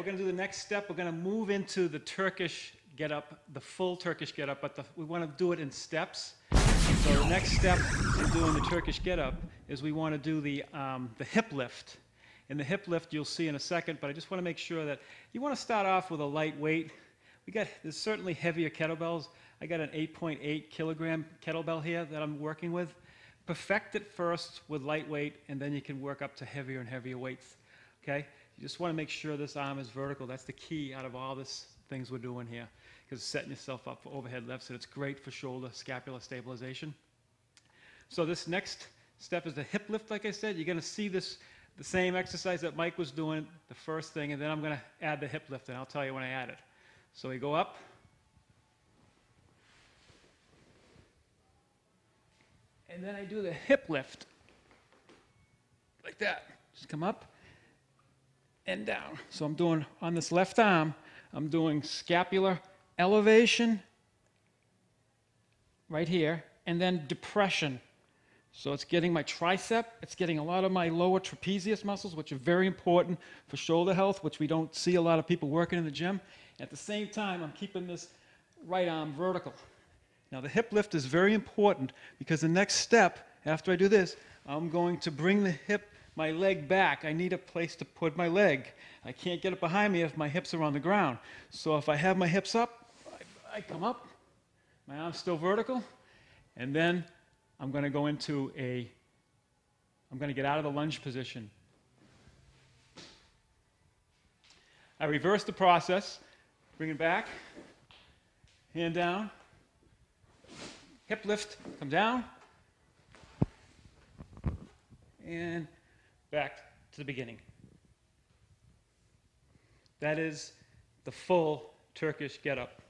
We're going to do the next step. We're going to move into the Turkish Get Up, the full Turkish Get Up, but we want to do it in steps. So the next step in doing the Turkish Get Up is we want to do the hip lift. In the hip lift, you'll see in a second, but I just want to make sure that you want to start off with a light weight. There's certainly heavier kettlebells. I got an 8.8 kilogram kettlebell here that I'm working with. Perfect it first with lightweight, and then you can work up to heavier and heavier weights. Okay? You just want to make sure this arm is vertical. That's the key out of all this things we're doing here, because it's setting yourself up for overhead lifts, and it's great for shoulder scapular stabilization. So this next step is the hip lift, like I said. You're going to see this, the same exercise that Mike was doing, the first thing, and then I'm going to add the hip lift, and I'll tell you when I add it. So we go up, and then I do the hip lift, like that. Just come up and down. So I'm doing, on this left arm, I'm doing scapular elevation right here, and then depression. So it's getting my tricep, it's getting a lot of my lower trapezius muscles, which are very important for shoulder health, which we don't see a lot of people working in the gym. At the same time, I'm keeping this right arm vertical. Now the hip lift is very important because the next step, after I do this, I'm going to bring my leg back. I need a place to put my leg. I can't get it behind me if my hips are on the ground. So if I have my hips up, I come up, my arm's still vertical, and then I'm going to go into I'm going to get out of the lunge position. I reverse the process, bring it back, hand down, hip lift, come down, and back to the beginning. That is the full Turkish Get Up.